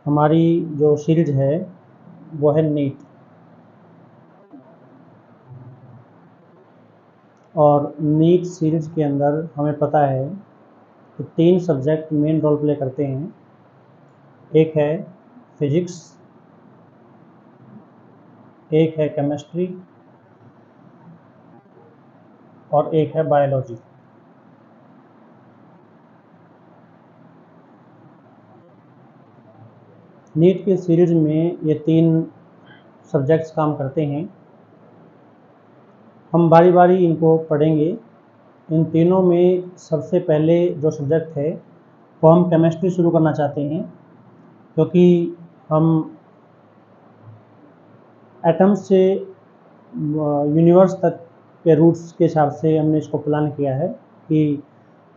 हमारी जो सीरीज है वो है नीट, और नीट सीरीज के अंदर हमें पता है कि 3 सब्जेक्ट मेन रोल प्ले करते हैं। एक है फिजिक्स, एक है केमिस्ट्री और एक है बायोलॉजी। नीट की सीरीज में ये 3 सब्जेक्ट्स काम करते हैं। हम बारी बारी इनको पढ़ेंगे। इन तीनों में सबसे पहले जो सब्जेक्ट है वो हम केमिस्ट्री शुरू करना चाहते हैं, क्योंकि हम एटम्स से यूनिवर्स तक के रूट्स के हिसाब से हमने इसको प्लान किया है कि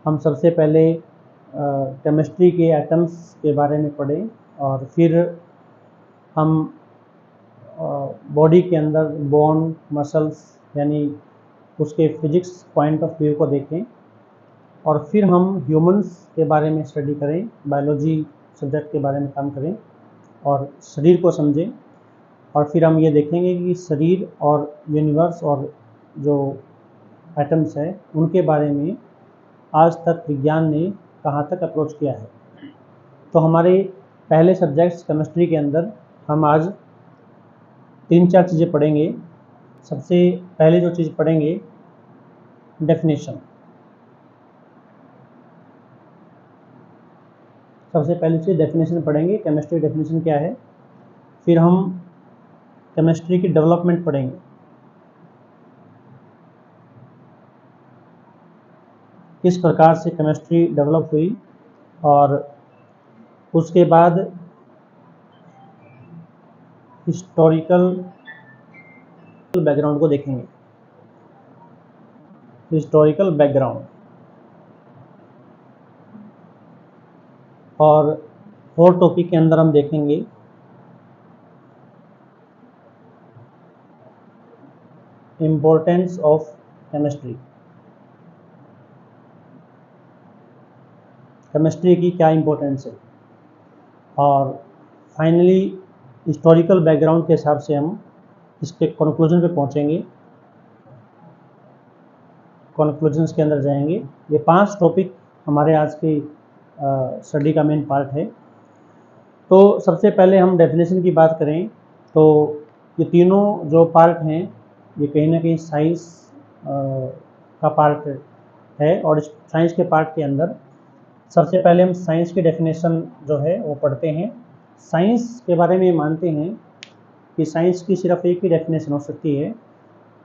हम सबसे पहले केमिस्ट्री के एटम्स के बारे में पढ़ें और फिर हम बॉडी के अंदर बोन, मसल्स यानी उसके फिजिक्स पॉइंट ऑफ व्यू को देखें, और फिर हम ह्यूमंस के बारे में स्टडी करें, बायोलॉजी सब्जेक्ट के बारे में काम करें और शरीर को समझें। और फिर हम ये देखेंगे कि शरीर और यूनिवर्स और जो एटम्स है उनके बारे में आज तक विज्ञान ने कहाँ तक अप्रोच किया है। तो हमारे पहले सब्जेक्ट्स केमिस्ट्री के अंदर हम आज 3-4 चीज़ें पढ़ेंगे। सबसे पहले जो चीज़ पढ़ेंगे, डेफिनेशन। सबसे पहली चीज़ डेफिनेशन पढ़ेंगे, केमिस्ट्री डेफिनेशन क्या है। फिर हम केमिस्ट्री की डेवलपमेंट पढ़ेंगे, किस प्रकार से केमिस्ट्री डेवलप हुई, और उसके बाद हिस्टोरिकल बैकग्राउंड को देखेंगे। हिस्टोरिकल बैकग्राउंड, और 4 टॉपिक के अंदर हम देखेंगे इम्पोर्टेंस ऑफ केमिस्ट्री। केमिस्ट्री की क्या इम्पोर्टेंस है, और फाइनली हिस्टोरिकल बैकग्राउंड के हिसाब से हम इसके कंक्लूजन पे पहुंचेंगे, कंक्लूजन्स के अंदर जाएंगे। ये 5 टॉपिक हमारे आज की स्टडी का मेन पार्ट है। तो सबसे पहले हम डेफिनेशन की बात करें तो ये तीनों जो पार्ट हैं ये कहीं ना कहीं साइंस का पार्ट है, और इस साइंस के पार्ट के अंदर सबसे पहले हम साइंस की डेफिनेशन जो है वो पढ़ते हैं। साइंस के बारे में मानते हैं कि साइंस की सिर्फ एक ही डेफिनेशन हो सकती है,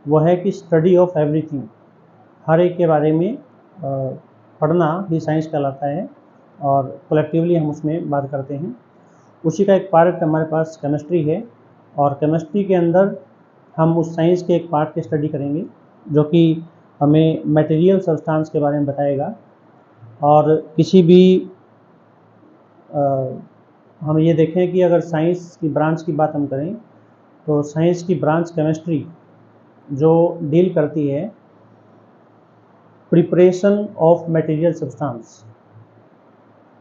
वो है कि स्टडी ऑफ एवरीथिंग। हर एक के बारे में पढ़ना ही साइंस कहलाता है, और कलेक्टिवली हम उसमें बात करते हैं। उसी का एक पार्ट हमारे पास केमिस्ट्री है, और केमिस्ट्री के अंदर हम उस साइंस के एक पार्ट की स्टडी करेंगे जो कि हमें मटेरियल सब्सटेंस के बारे में बताएगा। और किसी भी हम ये देखें कि अगर साइंस की ब्रांच की बात हम करें तो साइंस की ब्रांच केमिस्ट्री जो डील करती है प्रिपरेशन ऑफ मटेरियल सब्सटेंस,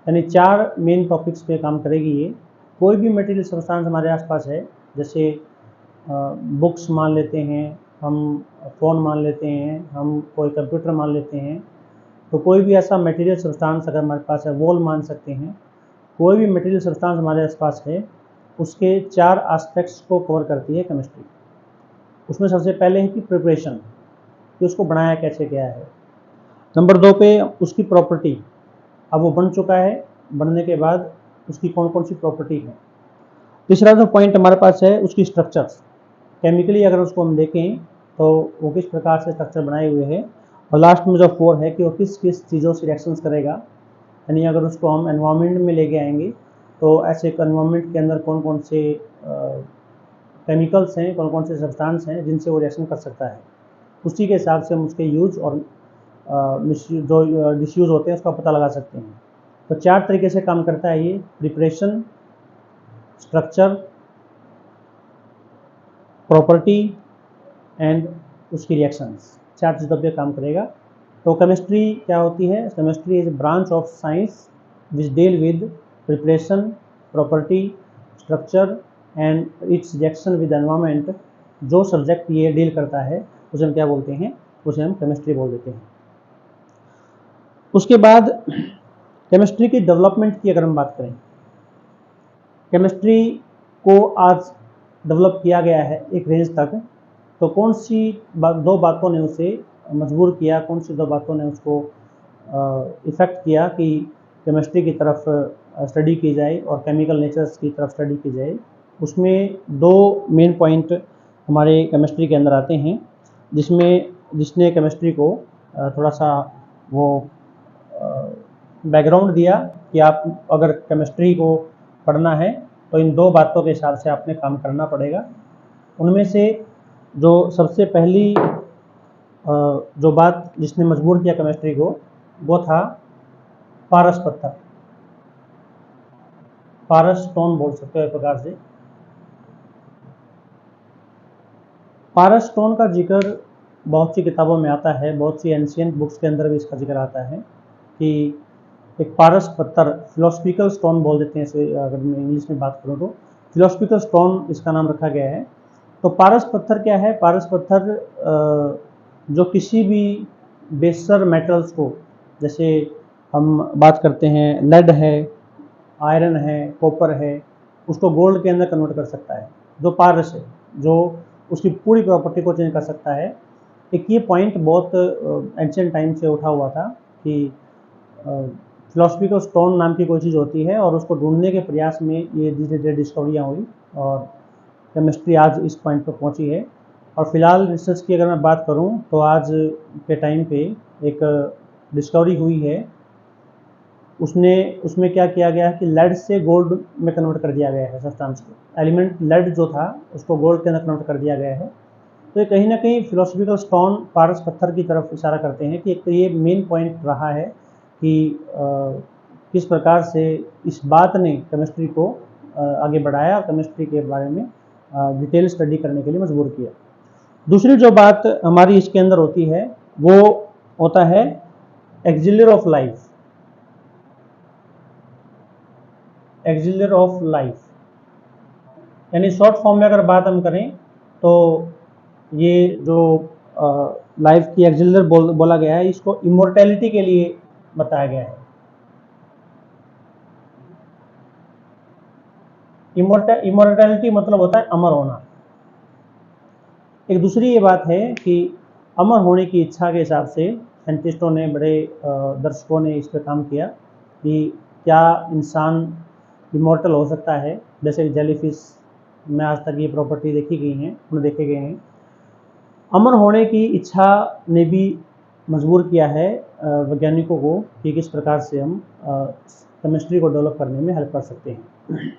यानी 4 मेन टॉपिक्स पे काम करेगी ये। कोई भी मटेरियल सब्सटेंस हमारे आसपास है, जैसे बुक्स मान लेते हैं, हम फ़ोन मान लेते हैं, हम कोई कंप्यूटर मान लेते हैं, तो कोई भी ऐसा मटेरियल सब्सटेंस अगर हमारे पास है, वॉल मान सकते हैं, कोई भी मटेरियल सब्सटेंस हमारे आसपास है, उसके 4 एस्पेक्ट्स को कवर करती है केमिस्ट्री। उसमें सबसे पहले है कि प्रिपरेशन, कि उसको बनाया कैसे गया है। नंबर 2 पे उसकी प्रॉपर्टी, अब वो बन चुका है, बनने के बाद उसकी कौन कौन सी प्रॉपर्टी है। तीसरा जो पॉइंट हमारे पास है उसकी स्ट्रक्चर्स, केमिकली अगर उसको हम देखें तो वो किस प्रकार से स्ट्रक्चर बनाए हुए हैं। और लास्ट में जो 4 है कि वो किस किस चीज़ों से रिएक्शंस करेगा, यानी अगर उसको हम एनवायरनमेंट में लेके आएंगे तो ऐसे एनवायरनमेंट के अंदर कौन कौन से केमिकल्स हैं, कौन कौन से सब्सटेंस हैं जिनसे वो रिएक्शन कर सकता है। उसी के हिसाब से हम उसके यूज और जो डिसयूज़ होते हैं उसका पता लगा सकते हैं। तो 4 तरीके से काम करता है ये, प्रिपरेशन, स्ट्रक्चर, प्रॉपर्टी एंड उसकी रिएक्शंस, 4 चीज़ों पे काम करेगा। तो केमिस्ट्री क्या होती है? Chemistry is branch of science which deal with preparation, property, structure and it's reaction with environment, जो सब्जेक्ट ये डील करता है उसे हम क्या बोलते हैं, उसे हम केमिस्ट्री बोल देते हैं। उसके बाद केमिस्ट्री की डेवलपमेंट की अगर हम बात करें, केमिस्ट्री को आज डेवलप किया गया है एक रेंज तक, तो कौन सी दो बातों ने उसे मजबूर किया, कौन सी दो बातों ने उसको इफ़ेक्ट किया कि केमिस्ट्री की तरफ स्टडी की जाए और केमिकल नेचर्स की तरफ स्टडी की जाए, उसमें दो मेन पॉइंट हमारे केमिस्ट्री के अंदर आते हैं, जिसने केमिस्ट्री को थोड़ा सा वो बैकग्राउंड दिया कि आप अगर केमिस्ट्री को पढ़ना है तो इन दो बातों के हिसाब से आपने काम करना पड़ेगा। उनमें से जो सबसे पहली जो बात जिसने मजबूर किया केमिस्ट्री को, वो था पारस पत्थर, पारस स्टोन बोल सकते हो एक प्रकार से। पारस स्टोन का जिक्र बहुत सी किताबों में आता है, बहुत सी एंशियंट बुक्स के अंदर भी इसका जिक्र आता है कि एक पारस पत्थर, फिलोसफिकल स्टोन बोल देते हैं इसे, अगर मैं इंग्लिश में बात करूँ तो फिलोसफिकल स्टोन इसका नाम रखा गया है। तो पारस पत्थर क्या है? पारस पत्थर जो किसी भी बेसर मेटल्स को, जैसे हम बात करते हैं लेड है, आयरन है, कॉपर है, उसको गोल्ड के अंदर कन्वर्ट कर सकता है। जो पारस है, जो उसकी पूरी प्रॉपर्टी को चेंज कर सकता है। एक ये पॉइंट बहुत एंशिएंट टाइम से उठा हुआ था कि फिलोसफिकल स्टोन नाम की कोई चीज़ होती है और उसको ढूंढने के प्रयास में ये धीरे धीरे डिस्कवरियाँ हुई और केमिस्ट्री आज इस पॉइंट पर पहुंची है। और फिलहाल रिसर्च की अगर मैं बात करूं तो आज के टाइम पे एक डिस्कवरी हुई है, उसमें क्या किया गया है कि लेड से गोल्ड में कन्वर्ट कर दिया गया है सब्सटेंस को। एलिमेंट लेड जो था उसको गोल्ड के अंदर कन्वर्ट कर दिया गया है। तो ये कहीं ना कहीं फिलोसफिकल स्टोन पारस पत्थर की तरफ इशारा करते हैं कि एक तो ये मेन पॉइंट रहा है कि किस प्रकार से इस बात ने केमिस्ट्री को आगे बढ़ाया और केमिस्ट्री के बारे में डिटेल स्टडी करने के लिए मजबूर किया। दूसरी जो बात हमारी इसके अंदर होती है वो होता है एक्सिलर ऑफ लाइफ। एक्सिलर ऑफ लाइफ यानी शॉर्ट फॉर्म में अगर बात हम करें तो ये जो लाइफ की एक्सिलर बोला गया है, इसको इमोर्टैलिटी के लिए बताया गया है। इमोर्टैलिटी मतलब होता है अमर होना। एक दूसरी ये बात है कि अमर होने की इच्छा के हिसाब से साइंटिस्टों ने, बड़े दर्शकों ने इस पर काम किया कि क्या इंसान इमोर्टल हो सकता है। जैसे जेलीफिश में आज तक ये प्रॉपर्टी देखी गई हैं, उन्हें देखे गए हैं। अमर होने की इच्छा ने भी मजबूर किया है वैज्ञानिकों को कि किस प्रकार से हम केमिस्ट्री को डेवलप करने में हेल्प कर सकते हैं।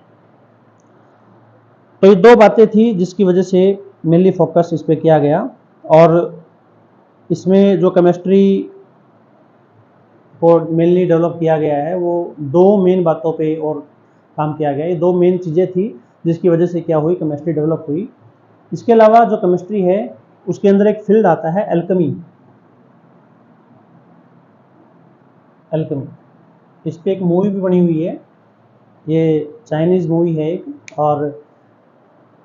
तो ये दो बातें थी जिसकी वजह से मेनली फोकस इस पे किया गया और इसमें जो केमिस्ट्री को मेनली डेवलप किया गया है वो दो मेन बातों पे और काम किया गया। ये दो मेन चीज़ें थी जिसकी वजह से क्या हुई, केमिस्ट्री डेवलप हुई। इसके अलावा जो केमिस्ट्री है उसके अंदर एक फील्ड आता है एल्केमी। एल्केमी, इस पर एक मूवी भी बनी हुई है, ये चाइनीज़ मूवी है एक। और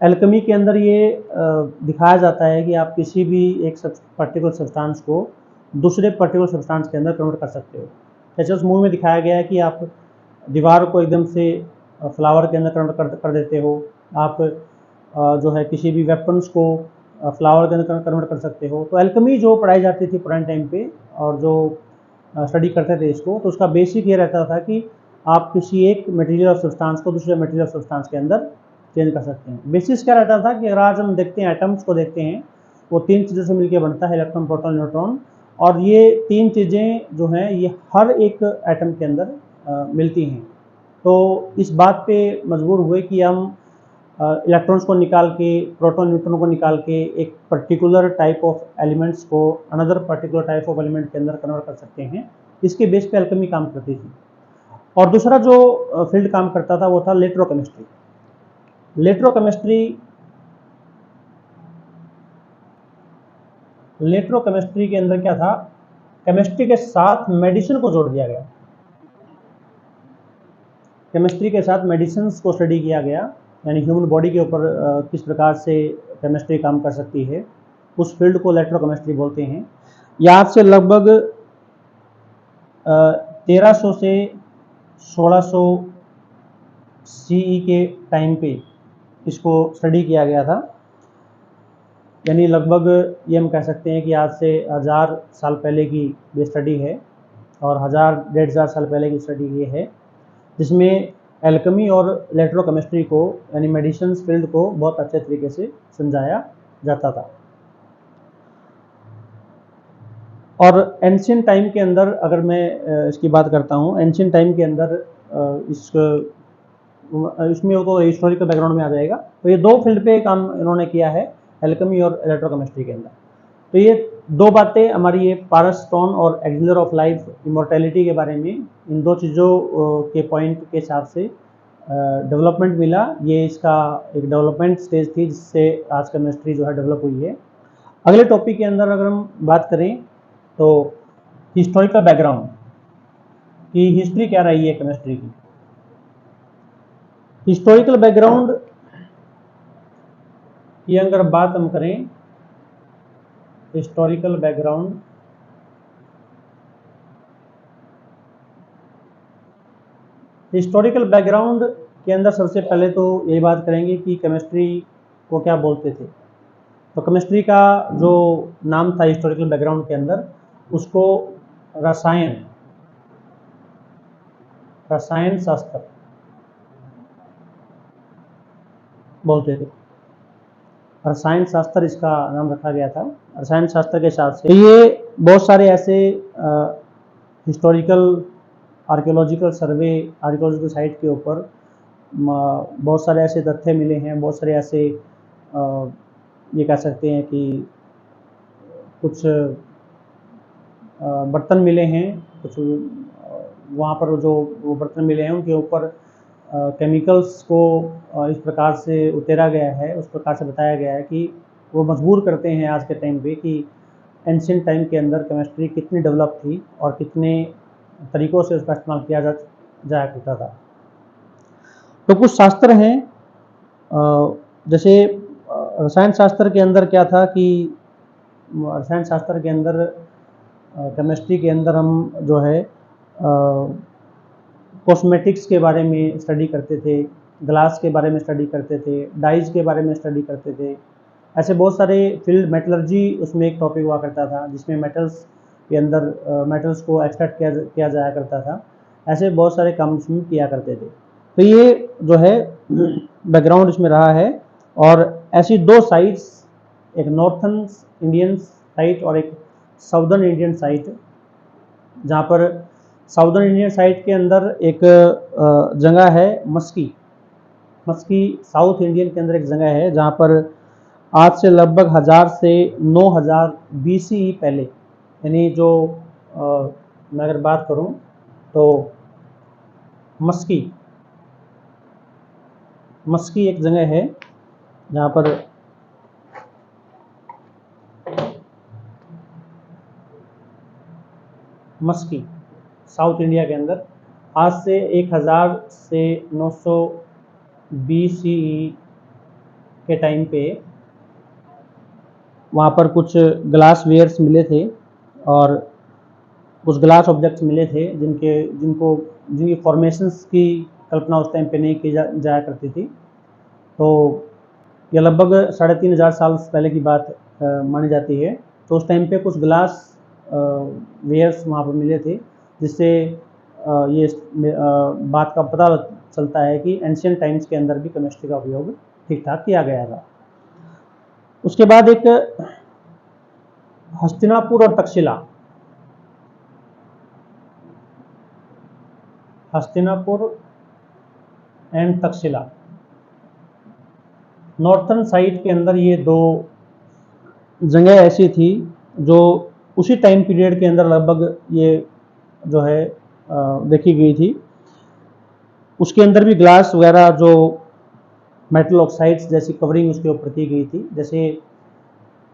एल्केमी के अंदर ये दिखाया जाता है कि आप किसी भी एक पर्टिकुलर सब्सटेंस को दूसरे पर्टिकुलर सब्सटेंस के अंदर कन्वर्ट कर सकते हो। जैसे उस मूवी में दिखाया गया है कि आप दीवार को एकदम से फ्लावर के अंदर कन्वर्ट कर देते हो, आप जो है किसी भी वेपन्स को फ्लावर के अंदर कन्वर्ट कर सकते हो। तो एल्केमी जो पढ़ाई जाती थी पुराने टाइम पे और जो स्टडी करते थे इसको, तो उसका बेसिक ये रहता था कि आप किसी एक मटेरियल ऑफ सब्सटेंस को दूसरे मटेरियल ऑफ सब्सटेंस के अंदर चेंज कर सकते हैं। बेसिस क्या रहता था कि अगर आज हम देखते हैं एटम्स को देखते हैं, वो तीन चीज़ों से मिलकर बनता है, इलेक्ट्रॉन, प्रोटॉन, न्यूट्रॉन। और ये तीन चीज़ें जो हैं ये हर एक एटम के अंदर मिलती हैं। तो इस बात पे मजबूर हुए कि हम इलेक्ट्रॉन्स को निकाल के, प्रोटॉन न्यूट्रॉन को निकाल के एक पर्टिकुलर टाइप ऑफ एलिमेंट्स को another particular type of element के अंदर कन्वर्ट कर सकते हैं। इसके बेस पे एल्केमी काम करती थी। और दूसरा जो फील्ड काम करता था वो था इलेक्ट्रोकेमिस्ट्री। इलेक्ट्रोकेमिस्ट्री के अंदर क्या था, केमिस्ट्री के साथ मेडिसिन को जोड़ दिया गया। केमिस्ट्री के साथ मेडिसिन्स को स्टडी किया गया, यानी ह्यूमन बॉडी के ऊपर किस प्रकार से केमिस्ट्री काम कर सकती है, उस फील्ड को इलेक्ट्रोकेमिस्ट्री बोलते हैं। यहाँ से लगभग 1300 से 1600 CE के टाइम पे इसको स्टडी किया गया था, यानी लगभग ये हम कह सकते हैं कि आज से 1000 साल पहले की ये स्टडी है और 1000-1500 साल पहले की स्टडी ये है, जिसमें एल्केमी और इलेक्ट्रोकेमिस्ट्री को यानी मेडिसिन फील्ड को बहुत अच्छे तरीके से समझाया जाता था। और एंशिएंट टाइम के अंदर अगर मैं इसकी बात करता हूँ, एंशिएंट टाइम के अंदर इसमें वो तो हिस्टोरिकल बैकग्राउंड में आ जाएगा। तो ये 2 फील्ड पे काम इन्होंने किया है, एल्केमी और इलेक्ट्रोकेमिस्ट्री के अंदर। तो ये 2 बातें हमारी ये पारस स्टोन और एक्सिलर ऑफ लाइफ इमॉर्टैलिटी के बारे में, इन 2 चीज़ों के पॉइंट के हिसाब से डेवलपमेंट मिला। ये इसका एक डेवलपमेंट स्टेज थी जिससे आज केमिस्ट्री जो है डेवलप हुई है। अगले टॉपिक के अंदर अगर हम बात करें तो हिस्टोरिकल बैकग्राउंड की हिस्ट्री क्या रही है केमिस्ट्री की। हिस्टोरिकल बैकग्राउंड की अगर बात हम करें, हिस्टोरिकल बैकग्राउंड के अंदर सबसे पहले तो यही बात करेंगे कि केमिस्ट्री को क्या बोलते थे। तो केमिस्ट्री का जो नाम था हिस्टोरिकल बैकग्राउंड के अंदर, उसको रसायन शास्त्र बोलते थे। रसायन शास्त्र इसका नाम रखा गया था। रसायन शास्त्र के हिसाब से ये बहुत सारे ऐसे हिस्टोरिकल आर्कियोलॉजिकल सर्वे, आर्कियोलॉजिकल साइट के ऊपर बहुत सारे ऐसे तथ्य मिले हैं, बहुत सारे ऐसे ये कह सकते हैं कि कुछ बर्तन मिले हैं, कुछ वहाँ पर जो वो बर्तन मिले हैं उनके ऊपर केमिकल्स को इस प्रकार से उतेरा गया है, उस प्रकार से बताया गया है कि वो मजबूर करते हैं आज के टाइम पे कि एंशिएंट टाइम के अंदर केमिस्ट्री कितनी डेवलप थी और कितने तरीक़ों से उसका इस्तेमाल किया जाया करता था। तो कुछ शास्त्र हैं, जैसे रसायन शास्त्र के अंदर क्या था कि रसायन शास्त्र के अंदर केमिस्ट्री के अंदर हम जो है कॉस्मेटिक्स के बारे में स्टडी करते थे, ग्लास के बारे में स्टडी करते थे, डाइज के बारे में स्टडी करते थे। ऐसे बहुत सारे फील्ड, मेटलर्जी उसमें एक टॉपिक हुआ करता था जिसमें मेटल्स के अंदर मेटल्स को एक्सट्रैक्ट किया जाया करता था। ऐसे बहुत सारे काम इसमें किया करते थे। तो ये जो है बैकग्राउंड इसमें रहा है। और ऐसी 2 साइट्स, एक नॉर्थन इंडियन साइट और एक साउदर्न इंडियन साइट, जहाँ पर साउदर्न इंडियन साइट के अंदर एक जगह है मस्की साउथ इंडियन के अंदर एक जगह है जहाँ पर आज से लगभग 1000 से 9000 BCE पहले, यानी जो मैं अगर बात करूँ तो मस्की एक जगह है जहाँ पर मस्की साउथ इंडिया के अंदर आज से 1000 से 900 BCE के टाइम पे वहाँ पर कुछ ग्लास वेयर्स मिले थे और कुछ ग्लास ऑब्जेक्ट्स मिले थे जिनकी फॉर्मेशंस की कल्पना उस टाइम पे नहीं की जाया करती थी। तो यह लगभग 3500 साल पहले की बात मानी जाती है। तो उस टाइम पे कुछ ग्लास वेयर्स वहाँ पर मिले थे, जिससे ये बात का पता चलता है कि एंशिएंट टाइम्स के अंदर भी केमिस्ट्री का उपयोग ठीक ठाक किया गया था। उसके बाद एक हस्तिनापुर और Takshashila, Hastinapur and Takshashila, northern side के अंदर ये 2 जगह ऐसी थी जो उसी टाइम पीरियड के अंदर लगभग ये जो है देखी गई थी। उसके अंदर भी ग्लास वगैरह जो मेटल ऑक्साइड्स जैसी कवरिंग उसके ऊपर की गई थी। जैसे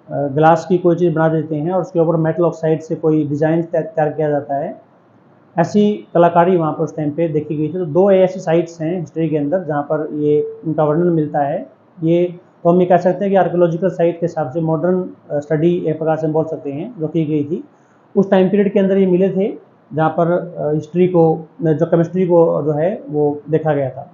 ग्लास की कोई चीज़ बना देते हैं और उसके ऊपर मेटल ऑक्साइड से कोई डिज़ाइन तैयार किया जाता है, ऐसी कलाकारी वहाँ पर उस टाइम पे देखी गई थी। तो 2 ऐसी साइट्स हैं हिस्ट्री के अंदर जहाँ पर ये उनका वर्णन मिलता है। ये तो हम ये कह सकते हैं कि आर्कियोलॉजिकल साइट के हिसाब से मॉडर्न स्टडी एक प्रकार से बोल सकते हैं जो की गई थी। उस टाइम पीरियड के अंदर ये मिले थे जहाँ पर हिस्ट्री को जो केमिस्ट्री को जो है वो देखा गया था।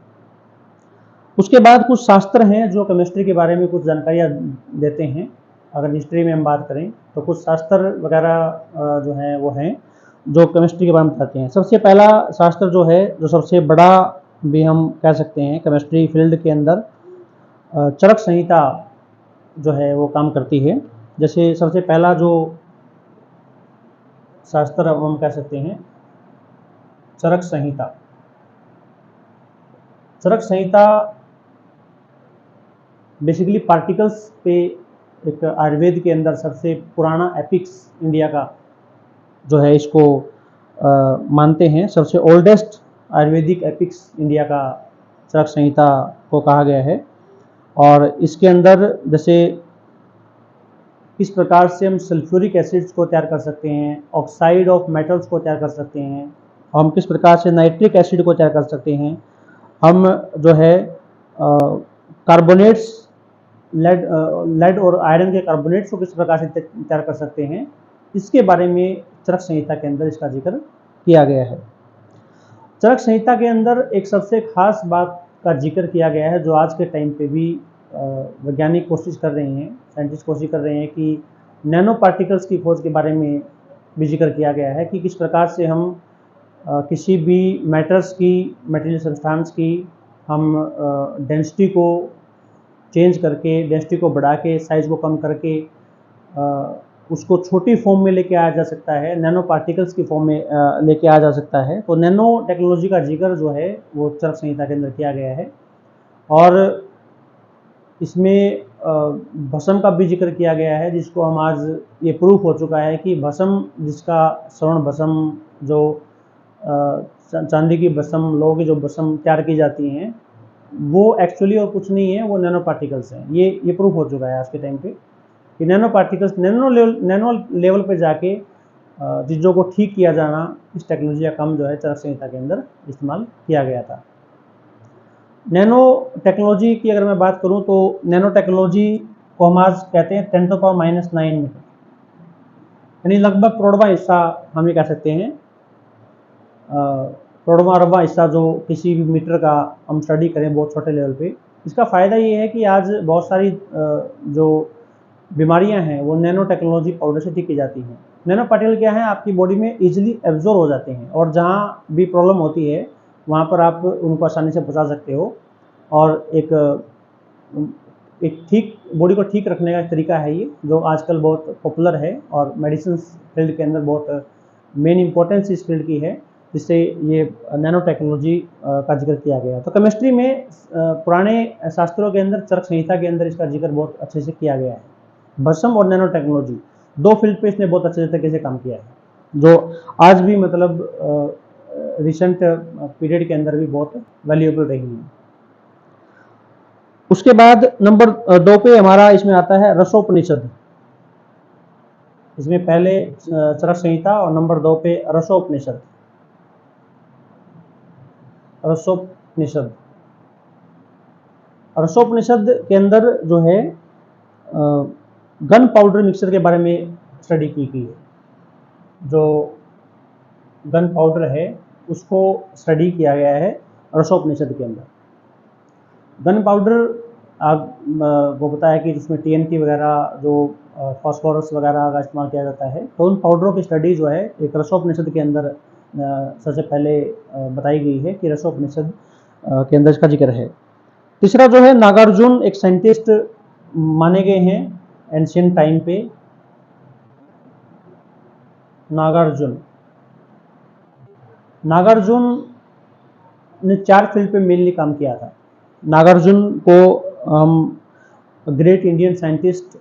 उसके बाद कुछ शास्त्र हैं जो केमिस्ट्री के बारे में कुछ जानकारियाँ देते हैं। अगर हिस्ट्री में हम बात करें तो कुछ शास्त्र वगैरह जो हैं वो हैं जो केमिस्ट्री के बारे में बताते हैं। सबसे पहला शास्त्र जो है, जो सबसे बड़ा भी हम कह सकते हैं केमिस्ट्री फील्ड के अंदर, चरक संहिता जो है वो काम करती है। जैसे सबसे पहला जो शास्त्र हम कह सकते हैं चरक संहिता। चरक संहिता बेसिकली पार्टिकल्स पे एक आयुर्वेद के अंदर सबसे पुराना एपिक्स इंडिया का जो है इसको मानते हैं। सबसे ओल्डेस्ट आयुर्वेदिक एपिक्स इंडिया का चरक संहिता को कहा गया है। और इसके अंदर जैसे किस प्रकार से हम सल्फ्यूरिक एसिड्स को तैयार कर सकते हैं, ऑक्साइड ऑफ मेटल्स को तैयार कर सकते हैं, हम किस प्रकार से नाइट्रिक एसिड को तैयार कर सकते हैं, हम जो है कार्बोनेट्स लेड और आयरन के कार्बोनेट्स को किस प्रकार से तैयार कर सकते हैं, इसके बारे में चरक संहिता के अंदर इसका जिक्र किया गया है। चरक संहिता के अंदर एक सबसे खास बात का जिक्र किया गया है जो आज के टाइम पे भी वैज्ञानिक कोशिश कर रहे हैं, साइंटिस्ट कोशिश कर रहे हैं कि नैनो पार्टिकल्स की खोज के बारे में भी जिक्र किया गया है कि किस प्रकार से हम किसी भी मैटर्स की, मटेरियल सब्सटेंस की हम डेंसिटी को चेंज करके, डेंसिटी को बढ़ा के, साइज को कम करके उसको छोटी फॉर्म में लेके आया जा सकता है, नैनो पार्टिकल्स की फॉर्म में लेके आया जा सकता है। तो नैनो टेक्नोलॉजी का जिक्र जो है वो चरक संहिता के अंदर किया गया है। और इसमें भस्म का भी जिक्र किया गया है, जिसको हम आज ये प्रूफ हो चुका है कि भस्म, जिसका स्वर्ण भस्म, जो चांदी की भस्म, लोहे की जो भस्म तैयार की जाती हैं, वो एक्चुअली और कुछ नहीं है, वो नैनो पार्टिकल्स हैं। ये प्रूफ हो चुका है आज के टाइम पे कि नैनो पार्टिकल्स, नैनो लेवल पे जाके चीज़ों को ठीक किया जाना, इस टेक्नोलॉजी का काम जो है चरक संहिता के अंदर इस्तेमाल किया गया था। नैनो टेक्नोलॉजी की अगर मैं बात करूं तो नैनो टेक्नोलॉजी को हम आज कहते हैं 10⁻⁹ मीटर, यानी लगभग करोड़वां हिस्सा हम ये कह सकते हैं, करोड़वां अरबवां हिस्सा जो किसी भी मीटर का हम स्टडी करें बहुत छोटे लेवल पे। इसका फ़ायदा ये है कि आज बहुत सारी जो बीमारियां हैं वो नैनो टेक्नोलॉजी पाउडर से ठीक की जाती हैं। नैनो पार्टिकल क्या है, आपकी बॉडी में इजीली एब्जॉर्ब हो जाते हैं और जहाँ भी प्रॉब्लम होती है वहाँ पर आप उनको आसानी से बचा सकते हो। और एक ठीक बॉडी को ठीक रखने का तरीका है ये, जो आजकल बहुत पॉपुलर है और मेडिसिन फील्ड के अंदर बहुत मेन इंपॉर्टेंस इस फील्ड की है, जिससे ये नैनो टेक्नोलॉजी का जिक्र किया गया। तो केमिस्ट्री में पुराने शास्त्रों के अंदर, चरक संहिता के अंदर इसका जिक्र बहुत अच्छे से किया गया है। भस्म और नैनो टेक्नोलॉजी दो फील्ड पे इसने बहुत अच्छे तरीके से काम किया है, जो आज भी मतलब रिसेंट पीरियड के अंदर भी बहुत वैल्यूएबल रही है। उसके बाद नंबर 2 पे हमारा इसमें आता है रसोपनिषद। इसमें पहले चरक संहिता और नंबर 2 पे रसोपनिषद। रसोपनिषद रसोपनिषद के अंदर जो है गन पाउडर मिक्सचर के बारे में स्टडी की गई है। जो गन पाउडर है उसको स्टडी किया गया है रसोपनिषद के अंदर। गन पाउडर आपको पता है कि जिसमें TNT वगैरह, जो फास्फोरस वगैरह का इस्तेमाल किया जाता है, तो उन पाउडरों की स्टडी जो है एक रसोपनिषद के अंदर सबसे पहले बताई गई है कि रसोपनिषद के अंदर इसका जिक्र है। तीसरा जो है नागार्जुन, एक साइंटिस्ट माने गए हैं एंशिएंट टाइम पे। नागार्जुन ने 4 फील्ड पे मेनली काम किया था। नागार्जुन को हम ग्रेट इंडियन साइंटिस्ट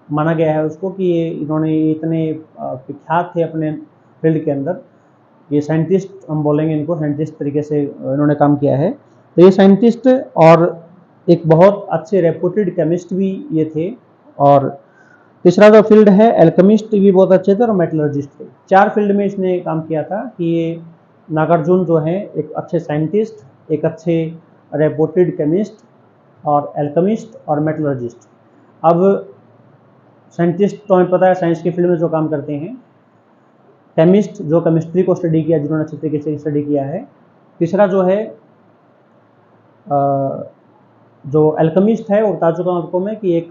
माना गया है उसको, कि इन्होंने इतने विख्यात थे अपने फील्ड के अंदर। ये साइंटिस्ट हम बोलेंगे इनको, साइंटिस्ट तरीके से इन्होंने काम किया है। तो ये साइंटिस्ट और एक बहुत अच्छे रेपुटेड केमिस्ट भी ये थे। और तीसरा जो फील्ड है एल्केमिस्ट भी बहुत अच्छे थे और मेटलर्जिस्ट थे। 4 फील्ड में इसने काम किया था कि ये नागार्जुन जो है एक अच्छे साइंटिस्ट, एक अच्छे रेपुटेड केमिस्ट और एल्केमिस्ट और मेटलर्जिस्ट। अब साइंटिस्ट तो हमें पता है साइंस की फील्ड में जो काम करते हैं, केमिस्ट जो केमिस्ट्री को स्टडी किया, जिन्होंने अच्छे तरीके से स्टडी किया है। तीसरा जो है जो एल्केमिस्ट है वो बता चुका हूँ आपको मैं कि एक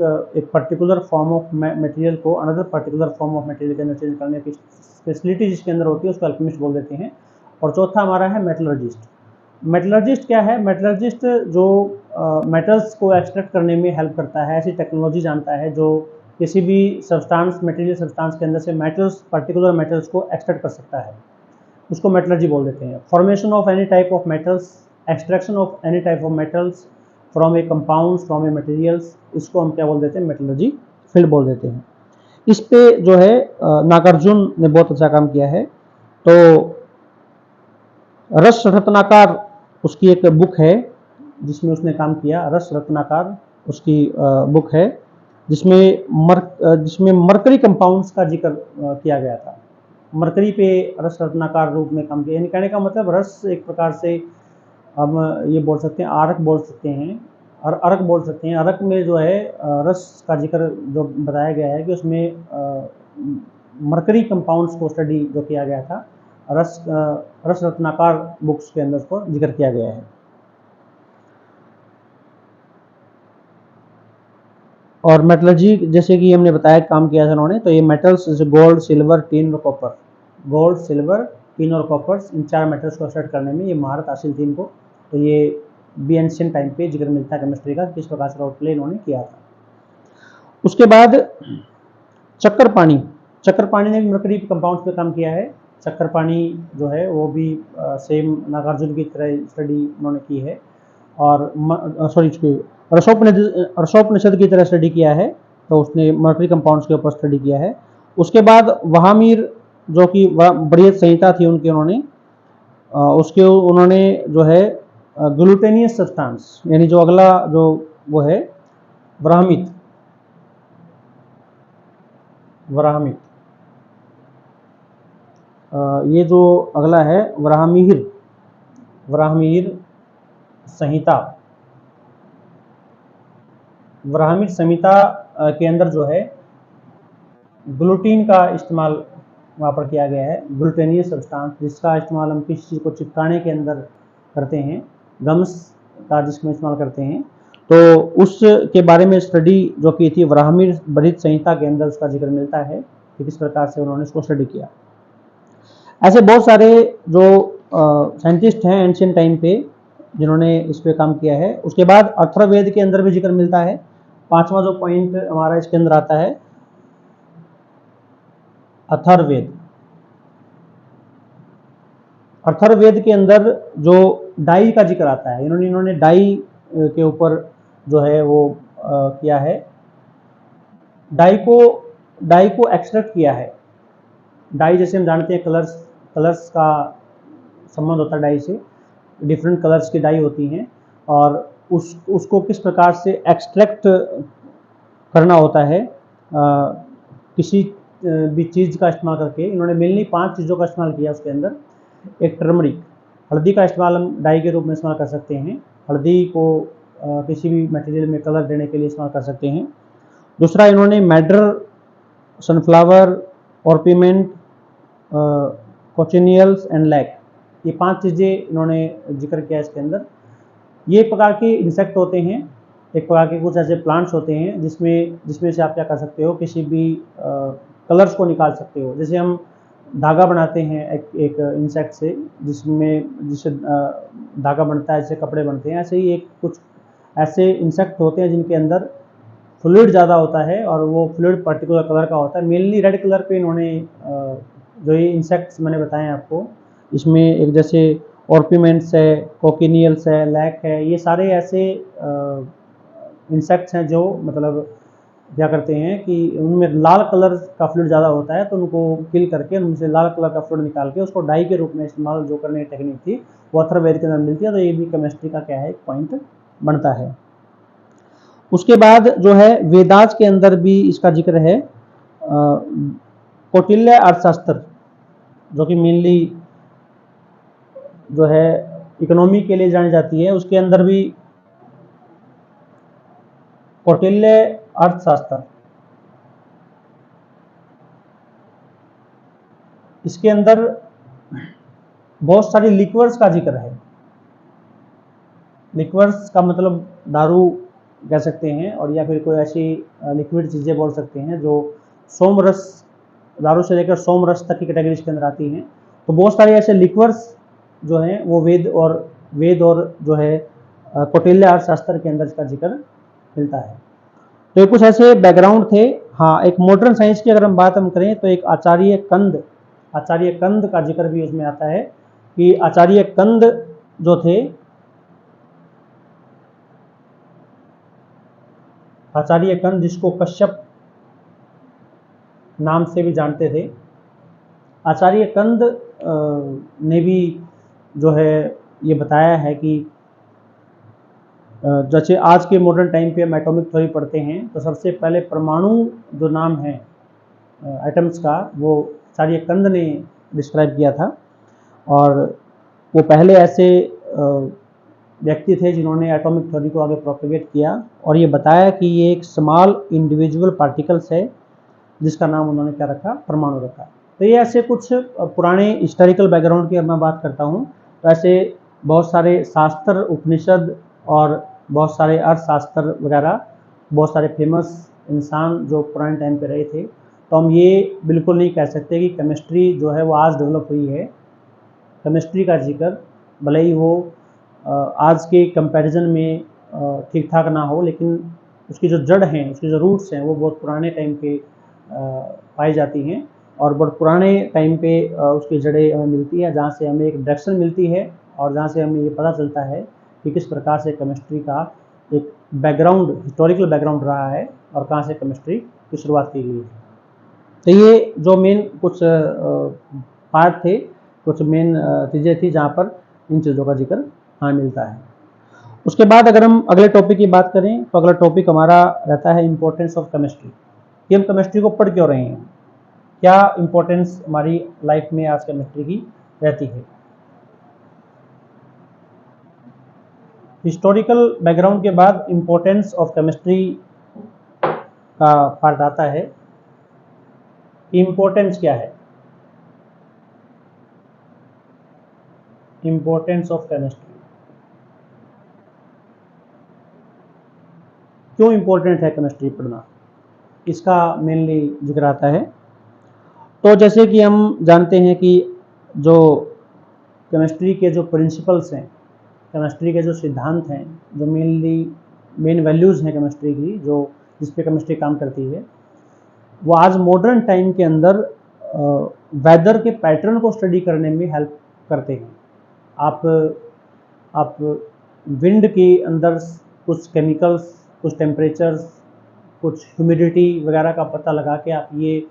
पर्टिकुलर फॉर्म ऑफ मटेरियल को another particular form of material के अंदर चेंज करने की फैसिलिटी जिसके अंदर होती है उसको एल्केमिस्ट बोल देते हैं। और चौथा हमारा है मेटलर्जिस्ट। मेटलर्जिस्ट क्या है? मेटलर्जिस्ट जो मेटल्स को एक्सट्रैक्ट करने में हेल्प करता है, ऐसी टेक्नोलॉजी जानता है जो किसी भी सब्सटेंस, मटेरियल सब्सटेंस के अंदर से मेटल्स, पर्टिकुलर मेटल्स को एक्सट्रैक्ट कर सकता है, उसको मेटलर्जी बोल देते हैं। Formation of any type of metals, extraction of any type of metals from A compounds, from A materials, इसको हम क्या बोल देते हैं? मेटलर्जी फील्ड बोल देते हैं। इस पे जो है नागार्जुन ने बहुत अच्छा काम किया है। तो रस रत्नाकर उसकी एक बुक है जिसमें उसने काम किया, रस रत्नाकर उसकी बुक है जिसमें मरकरी कंपाउंड्स का जिक्र किया गया था। मरकरी पे रस रत्नाकर रूप में काम किया। यानी कहने का मतलब रस एक प्रकार से हम ये बोल सकते हैं, आरक बोल सकते हैं और अर्क बोल सकते हैं। अर्क में जो है रस का जिक्र जो बताया गया है कि उसमें मरकरी कंपाउंड्स को स्टडी जो किया गया था, रस रत्नाकर बुक्स के अंदर उसको जिक्र किया गया है। और मेटलर्जी जैसे कि हमने बताया काम किया था उन्होंने, तो ये मेटल्स जैसे गोल्ड, सिल्वर, टिन और कॉपर, गोल्ड, सिल्वर, टिन और कॉपर, इन 4 मेटल्स को एक्सट्रैक्ट करने में ये महारत हासिल थी इनको। तो ये भी एंशिएंट टाइम पे जिक्र मिलता है केमिस्ट्री का, किस प्रकार से रोल प्ले इन्होंने किया था। उसके बाद चक्करपाणी ने भी मरकरी कंपाउंड्स पे काम किया है। चक्करपाणी जो है वो भी सेम नागार्जुन की तरह स्टडी उन्होंने की है और रसोपनिषद की तरह स्टडी किया है, तो उसने मरकरी कंपाउंड्स के ऊपर स्टडी किया है। उसके बाद वहामीर जो कि बृहद संहिता थी उनकी, उसके उन्होंने जो है ग्लूटेनियस सब्सटेंस, यानी जो अगला जो वो है ब्राह्मित, ये जो अगला है ब्राह्मीर संहिता, ब्राह्मीर संहिता के अंदर जो है ग्लूटीन का इस्तेमाल वहाँ पर किया गया है। ग्लूटेनियस सब्सटेंस जिसका इस्तेमाल हम किसी चीज़ को चिपकाने के अंदर करते हैं, गम्स का जिसमें इस्तेमाल करते हैं, तो उसके बारे में स्टडी जो की थी ब्राह्मीर बृहद संहिता के अंदर उसका जिक्र मिलता है कि किस प्रकार से उन्होंने इसको स्टडी किया। ऐसे बहुत सारे जो साइंटिस्ट हैं एंशिएंट टाइम पे जिन्होंने इस पे काम किया है। उसके बाद अथर्ववेद के अंदर भी जिक्र मिलता है। 5वां जो पॉइंट हमारा इसके अंदर आता है अथर्ववेद के अंदर जो डाई का जिक्र आता है, इन्होंने डाई के ऊपर जो है वो किया है, डाई को एक्सट्रैक्ट किया है। डाई जैसे हम जानते हैं कलर्स का संबंध होता है डाई से, डिफरेंट कलर्स की डाई होती हैं और उसको किस प्रकार से एक्सट्रैक्ट करना होता है किसी भी चीज़ का इस्तेमाल करके। इन्होंने मेनली 5 चीज़ों का इस्तेमाल किया उसके अंदर। एक टर्मरिक, हल्दी का इस्तेमाल हम डाई के रूप में इस्तेमाल कर सकते हैं, हल्दी को किसी भी मटेरियल में कलर देने के लिए इस्तेमाल कर सकते हैं। दूसरा इन्होंने मैडर, सनफ्लावर, ऑर्पिमेंट, कोचिनियल्स एंड लैक, ये 5 चीज़ें इन्होंने जिक्र किया इसके अंदर। ये प्रकार के इंसेक्ट होते हैं, एक प्रकार के कुछ ऐसे प्लांट्स होते हैं जिसमें से आप क्या कर सकते हो, किसी भी कलर्स को निकाल सकते हो। जैसे हम धागा बनाते हैं एक इंसेक्ट से, जिससे धागा बनता है, जिससे कपड़े बनते हैं, ऐसे ही एक कुछ ऐसे इंसेक्ट होते हैं जिनके अंदर फ्लूइड ज़्यादा होता है और वो फ्लूइड पर्टिकुलर कलर का होता है। मेनली रेड कलर पे इन्होंने जो ये इंसेक्ट्स मैंने बताए आपको, इसमें एक जैसे ऑर्पिमेंट्स है, कोकिनियल्स है, लैक है, ये सारे ऐसे इंसेक्ट्स हैं जो मतलब क्या करते हैं कि उनमें लाल कलर का फ्लूइड ज़्यादा होता है, तो उनको किल करके उनसे लाल कलर का फ्लूइड निकाल के उसको डाई के रूप में इस्तेमाल जो करने की टेक्निक थी वो अथर्ववेद के अंदर मिलती है। तो ये भी केमिस्ट्री का क्या है, एक पॉइंट बनता है। उसके बाद जो है वेदास के अंदर भी इसका जिक्र है। कौटिल्य अर्थशास्त्र जो कि मेनली जो है इकोनॉमी के लिए जानी जाती है, उसके अंदर भी कौटिल्य अर्थशास्त्र, इसके अंदर बहुत सारी लिक्वर्स का जिक्र है। लिक्वर्स का मतलब दारू कह सकते हैं, और या फिर कोई ऐसी लिक्विड चीज़ें बोल सकते हैं जो सोम रस, दारू से लेकर सोम रस तक की कैटेगरीज के अंदर आती हैं। तो बहुत सारे ऐसे लिक्वर्स जो हैं वो वेद और जो है कौटिल्य अर्थशास्त्र के अंदर इसका जिक्र मिलता है। तो ये कुछ ऐसे बैकग्राउंड थे। हाँ, एक मॉडर्न साइंस की अगर हम बात करें तो एक आचार्य कंद का जिक्र भी उसमें आता है कि आचार्य कंद जो थे, आचार्य कंद जिसको कश्यप नाम से भी जानते थे, आचार्य कंद ने भी जो है ये बताया है कि जैसे आज के मॉडर्न टाइम पे हम एटॉमिक थ्योरी पढ़ते हैं तो सबसे पहले परमाणु जो नाम है एटम्स का, वो आचार्य कंद ने डिस्क्राइब किया था। और वो पहले ऐसे व्यक्ति थे जिन्होंने एटॉमिक थ्योरी को आगे प्रोपेगेट किया और ये बताया कि ये एक स्मॉल इंडिविजुअल पार्टिकल्स है जिसका नाम उन्होंने क्या रखा, परमाणु रखा। तो ये ऐसे कुछ पुराने हिस्टोरिकल बैकग्राउंड की मैं बात करता हूँ तो ऐसे बहुत सारे शास्त्र, उपनिषद और बहुत सारे अर्थशास्त्र वगैरह, बहुत सारे फेमस इंसान जो पुराने टाइम पे रहे थे। तो हम ये बिल्कुल नहीं कह सकते कि केमिस्ट्री जो है वो आज डेवलप हुई है। केमिस्ट्री का जिक्र भले ही वो आज के कंपैरिजन में ठीक ठाक ना हो, लेकिन उसकी जो जड़ हैं, उसकी जो रूट्स हैं वो बहुत पुराने टाइम पे पाई जाती हैं और बहुत पुराने टाइम पे उसकी जड़ें हमें मिलती है, जहाँ से हमें एक डायरेक्शन मिलती है और जहाँ से हमें ये पता चलता है कि किस प्रकार से केमिस्ट्री का एक बैकग्राउंड, हिस्टोरिकल बैकग्राउंड रहा है और कहाँ से केमिस्ट्री की शुरुआत की गई है। तो ये जो मेन कुछ पार्ट थे, कुछ मेन चीज़ें थी जहाँ पर इन चीज़ों का जिक्र हाँ मिलता है। उसके बाद अगर हम अगले टॉपिक की बात करें तो अगला टॉपिक हमारा रहता है इम्पोर्टेंस ऑफ केमिस्ट्री, कि हम केमिस्ट्री को पढ़ क्यों रहे हैं, क्या इम्पोर्टेंस हमारी लाइफ में आज केमिस्ट्री की रहती है। हिस्टोरिकल बैकग्राउंड के बाद इम्पोर्टेंस ऑफ केमिस्ट्री का पार्ट आता है। इम्पोर्टेंस क्या है, इम्पोर्टेंस ऑफ केमिस्ट्री, क्यों इम्पोर्टेंट है केमिस्ट्री पढ़ना, इसका मेनली जिक्र आता है। तो जैसे कि हम जानते हैं कि जो केमिस्ट्री के जो प्रिंसिपल्स हैं, केमिस्ट्री के जो सिद्धांत हैं, जो मेन वैल्यूज़ हैं केमिस्ट्री की, जो जिस पे केमिस्ट्री काम करती है, वो आज मॉडर्न टाइम के अंदर वेदर के पैटर्न को स्टडी करने में हेल्प करते हैं। आप विंड के अंदर कुछ केमिकल्स, कुछ टेम्परेचर्स, कुछ ह्यूमिडिटी वगैरह का पता लगा के आप ये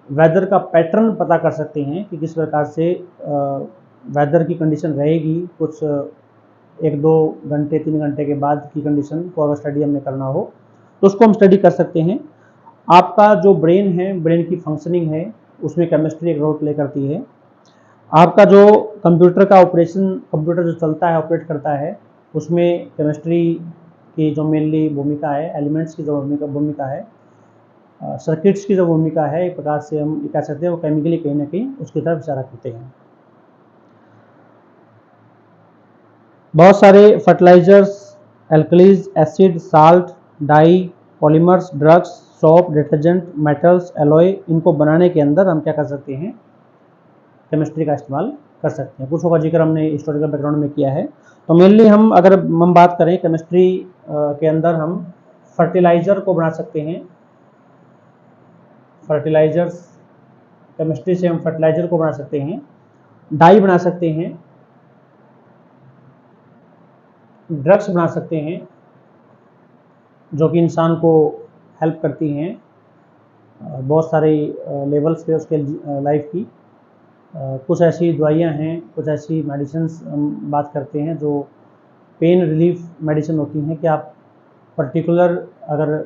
वेदर का पैटर्न पता कर सकते हैं कि किस प्रकार से वेदर की कंडीशन रहेगी। कुछ 1-2 घंटे 3 घंटे के बाद की कंडीशन को अगर स्टडी हमने करना हो तो उसको हम स्टडी कर सकते हैं। आपका जो ब्रेन है, ब्रेन की फंक्शनिंग है, उसमें केमिस्ट्री एक रोल प्ले करती है। आपका जो कंप्यूटर का ऑपरेशन, कंप्यूटर जो चलता है, ऑपरेट करता है, उसमें केमिस्ट्री की जो मेनली भूमिका है, एलिमेंट्स की जो भूमिका है, सर्किट्स की जो भूमिका है, एक प्रकार से हम कह सकते हैं वो केमिकली कहीं ना कहीं उसकी तरफ इशारा करते हैं। बहुत सारे fertilisers, alkalis, acid, salt, dye, polymers, drugs, soap, detergent, metals, alloy, इनको बनाने के अंदर हम क्या कर सकते हैं, केमिस्ट्री का इस्तेमाल कर सकते हैं। कुछ का जिक्र हमने हिस्टोरिकल बैकग्राउंड में किया है। तो मेनली अगर हम बात करें केमिस्ट्री के अंदर हम फर्टिलाइजर को बना सकते हैं। फर्टिलाइजर्स, केमिस्ट्री से हम फर्टिलाइजर को बना सकते हैं, डाई बना सकते हैं, ड्रग्स बना सकते हैं जो कि इंसान को हेल्प करती हैं बहुत सारे लेवल्स पे उसके लाइफ की। कुछ ऐसी दवाइयाँ हैं, कुछ ऐसी मेडिसिन्स हम बात करते हैं जो पेन रिलीफ मेडिसिन होती हैं कि आप पर्टिकुलर अगर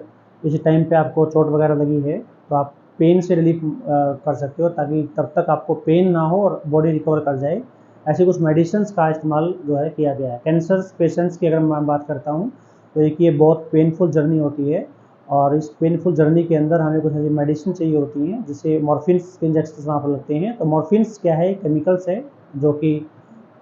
किसी टाइम पे आपको चोट वगैरह लगी है तो आप पेन से रिलीफ कर सकते हो, ताकि तब तक आपको पेन ना हो और बॉडी रिकवर कर जाए। ऐसे कुछ मेडिसिन्स का इस्तेमाल जो है किया गया है। कैंसर पेशेंट्स की अगर मैं बात करता हूँ तो एक ये बहुत पेनफुल जर्नी होती है, और इस पेनफुल जर्नी के अंदर हमें कुछ ऐसी मेडिसिन चाहिए होती हैं जिससे मॉर्फिन्स के इंजेक्शन वहाँ पर लगते हैं। तो मॉर्फिन्स क्या है, केमिकल्स है जो कि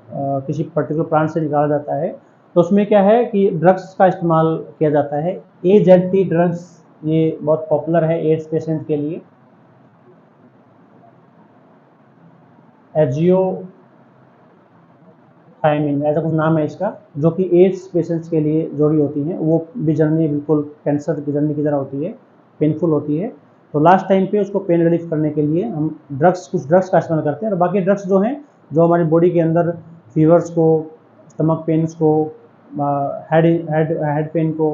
किसी पर्टिकुलर प्लांट से निकाला जाता है। तो उसमें क्या है कि ड्रग्स का इस्तेमाल किया जाता है। AZT ड्रग्स ये बहुत पॉपुलर है एड्स पेशेंट के लिए। एजियोथायमिन ऐसा कुछ नाम है इसका, जो कि एड्स पेशेंट्स के लिए जोड़ी होती हैं। वो भी जर्नी बिल्कुल कैंसर की जर्नी की तरह होती है, पेनफुल होती है। तो लास्ट टाइम पे उसको पेन रिलीफ करने के लिए हम कुछ ड्रग्स का इस्तेमाल करते हैं। और बाकी ड्रग्स जो हैं, जो हमारी बॉडी के अंदर फीवर्स को, स्टमक पेन्स को, हेड पेन को,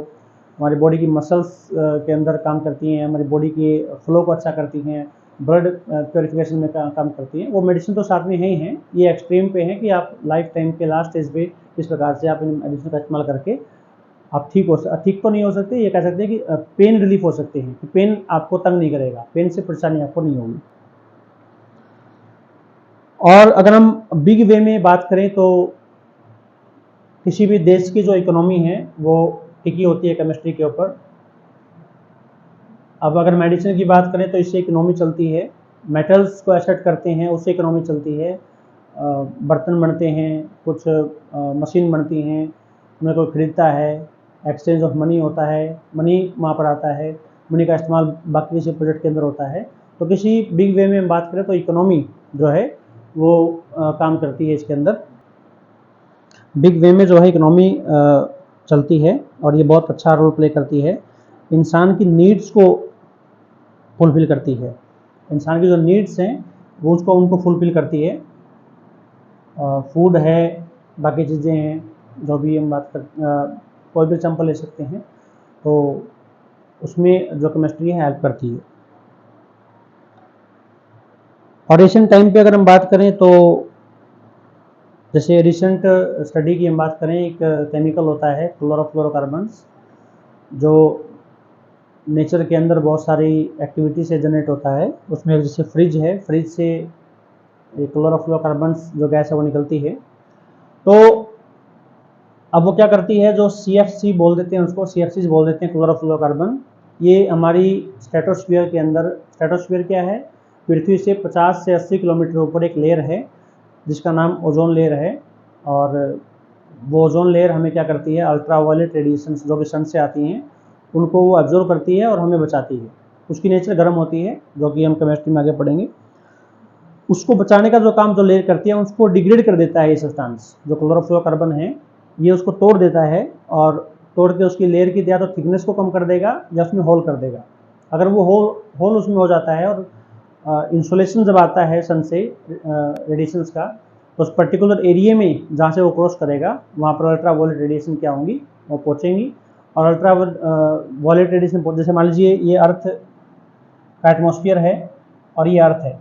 हमारी बॉडी की मसल्स के अंदर काम करती हैं, हमारी बॉडी के फ्लो को अच्छा करती हैं, ब्लड प्योरिफिकेशन में काम करती हैं। वो मेडिसिन तो साथ में ही हैं, ये एक्सट्रीम पे हैं कि आप लाइफ टाइम के लास्ट स्टेज पे किस प्रकार से आप इन मेडिसिन का इस्तेमाल करके आप ठीक तो नहीं हो सकते, ये कह सकते हैं कि पेन रिलीफ हो सकते हैं, कि पेन आपको तंग नहीं करेगा, पेन से परेशानी आपको नहीं होगी। और अगर हम बिग वे में बात करें तो किसी भी देश की जो इकोनॉमी है वो टिकी होती है केमिस्ट्री के ऊपर। अब अगर मेडिसिन की बात करें तो इससे इकोनॉमी चलती है, मेटल्स को एसेट करते हैं उससे इकोनॉमी चलती है, बर्तन बनते हैं, कुछ मशीन बनती हैं, उन्हें कोई खरीदता है, एक्सचेंज ऑफ मनी होता है, मनी वहाँ पर आता है, मनी का इस्तेमाल बाकी किसी प्रोजेक्ट के अंदर होता है। तो किसी बिग वे में हम बात करें तो इकोनॉमी जो है वो काम करती है इसके अंदर। बिग वे में जो है इकोनॉमी चलती है और ये बहुत अच्छा रोल प्ले करती है, इंसान की नीड्स को फुलफिल करती है। इंसान की जो नीड्स हैं वो उनको फुलफिल करती है। फूड है, बाकी चीज़ें हैं, जो भी हम बात कर कोई भी एग्जाम्पल ले सकते हैं, तो उसमें जो केमिस्ट्री है हेल्प करती है। और रिसेंट टाइम पे अगर हम बात करें तो जैसे रिसेंट स्टडी की हम बात करें, एक केमिकल होता है क्लोरोफ्लोरोकार्बन्स, जो नेचर के अंदर बहुत सारी एक्टिविटी से जनरेट होता है। उसमें जैसे फ्रिज है, फ्रिज से क्लोरोफ्लोरोकार्बन्स जो गैस है वो निकलती है। तो अब वो क्या करती है, जो CFC बोल देते हैं उसको, CFC बोल देते हैं क्लोरोफ्लोरोकार्बन, ये हमारी स्ट्रेटोस्फीयर के अंदर, स्ट्रेटोस्फीयर क्या है, पृथ्वी से 50 से 80 किलोमीटर ऊपर एक लेयर है जिसका नाम ओजोन लेयर है। और वो ओजोन लेयर हमें क्या करती है, अल्ट्रावायलेट रेडिएशन जो कि सन से आती हैं उनको वो एब्जॉर्ब करती है और हमें बचाती है। उसकी नेचर गर्म होती है, जो कि हम केमिस्ट्री में आगे पढ़ेंगे। उसको बचाने का जो काम जो लेयर करती है, उसको डिग्रेड कर देता है ये सब्सटेंस जो क्लोरोफ्लोरोकार्बन है, ये उसको तोड़ देता है, और तोड़ के उसकी लेयर की या तो थिकनेस को कम कर देगा या उसमें होल कर देगा। अगर वो होल उसमें हो जाता है और इंसुलेशन जब आता है सन से रेडिएशंस का, तो उस पर्टिकुलर एरिया में जहाँ से वो क्रॉस करेगा वहाँ पर अल्ट्रा वायलेट रेडिएशन क्या होंगी, वो पहुँचेंगी। और अल्ट्रा वायलेट रेडिएशन, जैसे मान लीजिए ये अर्थ का एटमॉस्फेयर है और ये अर्थ है,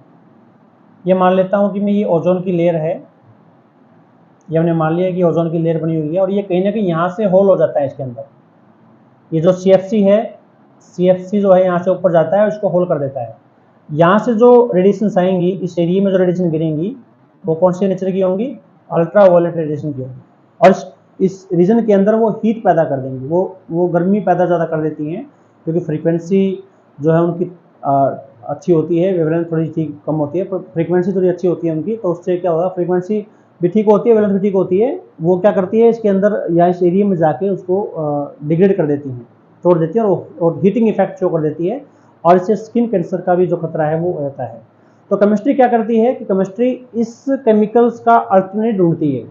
ये मान लेता हूँ कि मैं ये ओजोन की लेयर है, ये हमने मान लिया कि ओजोन की लेयर बनी हुई है, और ये कहीं ना कहीं यहाँ से होल हो जाता है इसके अंदर। ये जो CFC है, CFC जो है यहाँ से ऊपर जाता है, उसको होल कर देता है। यहाँ से जो रेडिएशन आएंगी, इस एरिया में जो रेडिएशन गिरेंगी, वो कौन से नेचर की होंगी, अल्ट्रा वायलेट रेडिएशन की होंगी। और इस रीजन के अंदर वो हीट पैदा कर देंगी, वो गर्मी पैदा ज़्यादा कर देती हैं, क्योंकि फ्रीक्वेंसी जो है उनकी अच्छी होती है, वेवलेंथ थोड़ी ठीक कम होती है, पर फ्रीक्वेंसी थोड़ी अच्छी होती है उनकी। तो उससे क्या होगा, फ्रीक्वेंसी भी ठीक होती है, वेवलेंथ भी ठीक होती है। वो क्या करती है, इसके अंदर या इस एरिया में जाके उसको डिग्रेड कर देती हैं, तोड़ देती है, और हीटिंग इफेक्ट शो कर देती है, और इससे स्किन कैंसर का भी जो खतरा है वो रहता है। तो केमिस्ट्री क्या करती है कि केमिस्ट्री इस केमिकल्स का अल्टरनेट ढूंढती है।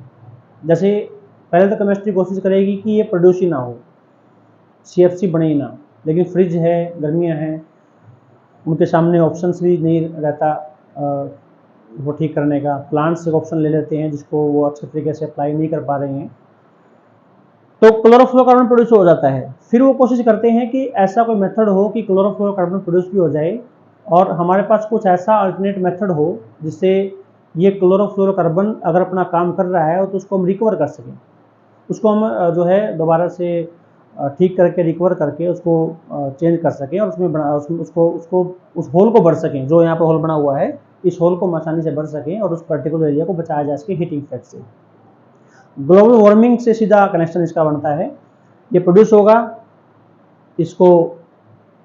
जैसे पहले तो केमिस्ट्री कोशिश करेगी कि ये प्रोड्यूस ही ना हो, CFC बने ही ना, लेकिन फ्रिज है, गर्मियाँ हैं, उनके सामने ऑप्शंस भी नहीं रहता वो ठीक करने का। प्लांट्स एक ऑप्शन ले लेते हैं जिसको वो अच्छे तरीके से अप्लाई नहीं कर पा रहे हैं, तो क्लोरोफ्लोरोकार्बन प्रोड्यूस हो जाता है। फिर वो कोशिश करते हैं कि ऐसा कोई मेथड हो कि क्लोरोफ्लोरोकार्बन प्रोड्यूस भी हो जाए, और हमारे पास कुछ ऐसा अल्टरनेट मेथड हो जिससे ये क्लोरोफ्लोरोकार्बन अगर अपना काम कर रहा है तो उसको हम रिकवर कर सकें, उसको हम जो है दोबारा से ठीक करके रिकवर करके उसको चेंज कर सकें और उसमें बना उसको उस होल को भर सकें। जो यहाँ पे होल बना हुआ है, इस होल को आसानी से भर सकें और उस पर्टिकुलर एरिया को बचाया जा सके हीटिंग इफेक्ट से। ग्लोबल वार्मिंग से सीधा कनेक्शन इसका बनता है। ये प्रोड्यूस होगा, इसको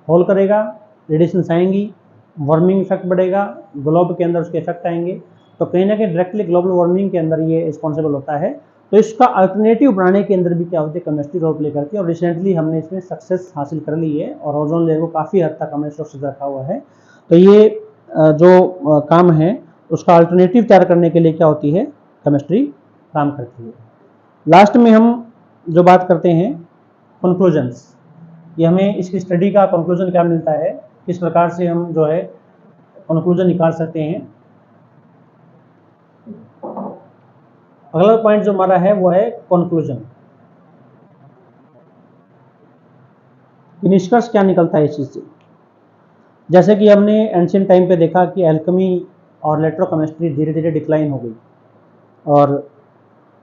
होल करेगा, रेडिएशंस आएंगी, वार्मिंग इफेक्ट बढ़ेगा, ग्लोब के अंदर उसके इफेक्ट आएंगे। तो कहीं ना कहीं डायरेक्टली ग्लोबल वार्मिंग के अंदर ये रिस्पॉन्सिबल होता है। तो इसका अल्टरनेटिव बनाने के अंदर भी क्या होती है, केमिस्ट्री रोल प्ले करती है। और रिसेंटली हमने इसमें सक्सेस हासिल कर ली है और ओजोन लेयर को काफ़ी हद तक हमने सुरक्षित रखा हुआ है। तो ये जो काम है उसका अल्टरनेटिव तैयार करने के लिए क्या होती है, केमिस्ट्री काम करती है। लास्ट में हम जो बात करते हैं कंक्लूजन्स, ये हमें इसकी स्टडी का कंक्लूजन क्या मिलता है, किस प्रकार से हम जो है कंक्लूजन निकाल सकते हैं। अगला पॉइंट जो हमारा है वो है कंक्लूजन। निष्कर्ष क्या निकलता है इस चीज से। जैसे कि हमने एंशिएंट टाइम पे देखा कि एल्केमी और इलेक्ट्रोकेमिस्ट्री धीरे धीरे डिक्लाइन हो गई और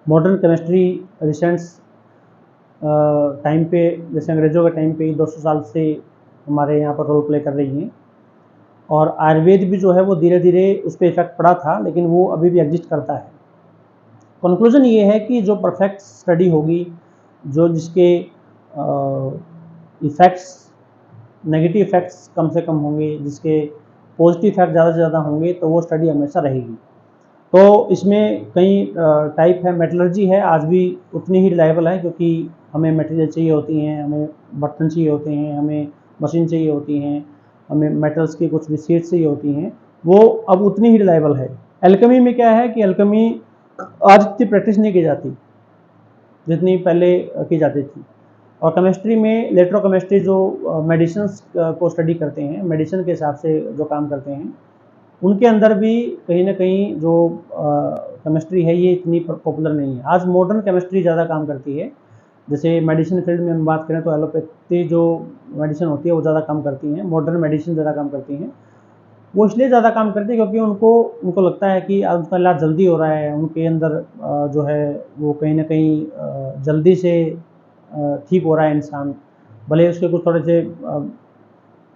मॉडर्न केमिस्ट्री रिसेंट टाइम पे, जैसे अंग्रेजों के टाइम पे 200 साल से हमारे यहाँ पर रोल प्ले कर रही हैं। और आयुर्वेद भी जो है वो धीरे धीरे उस पर इफेक्ट पड़ा था, लेकिन वो अभी भी एग्जिस्ट करता है। कंक्लूजन ये है कि जो परफेक्ट स्टडी होगी, जो जिसके इफ़ेक्ट्स, नेगेटिव इफ़ेक्ट्स कम से कम होंगे, जिसके पॉजिटिव इफेक्ट ज़्यादा से ज़्यादा होंगे, तो वो स्टडी हमेशा रहेगी। तो इसमें कई टाइप है। मेटलर्जी है, आज भी उतनी ही रिलायबल है, क्योंकि हमें मटेरियल चाहिए होती हैं, हमें बर्तन चाहिए होते हैं, हमें मशीन चाहिए होती हैं, हमें मेटल्स की कुछ भी सीड्स चाहिए होती हैं, वो अब उतनी ही रिलायबल है। एल्केमी में क्या है कि एल्केमी आज इतनी प्रैक्टिस नहीं की जाती जितनी पहले की जाती थी। और केमिस्ट्री में इलेक्ट्रोकेमिस्ट्री जो मेडिसिन्स को स्टडी करते हैं, मेडिसिन के हिसाब से जो काम करते हैं, उनके अंदर भी कहीं ना कहीं जो केमिस्ट्री है ये इतनी पॉपुलर नहीं है। आज मॉडर्न केमिस्ट्री ज़्यादा काम करती है। जैसे मेडिसिन फील्ड में हम बात करें तो एलोपैथी जो मेडिसिन होती है वो ज़्यादा काम करती हैं, मॉडर्न मेडिसिन ज़्यादा काम करती हैं। वो इसलिए ज़्यादा काम करती है क्योंकि उनको लगता है कि आज उसका इलाज जल्दी हो रहा है, उनके अंदर जो है वो कहीं ना कहीं जल्दी से ठीक हो रहा है इंसान, भले उसके कुछ थोड़े से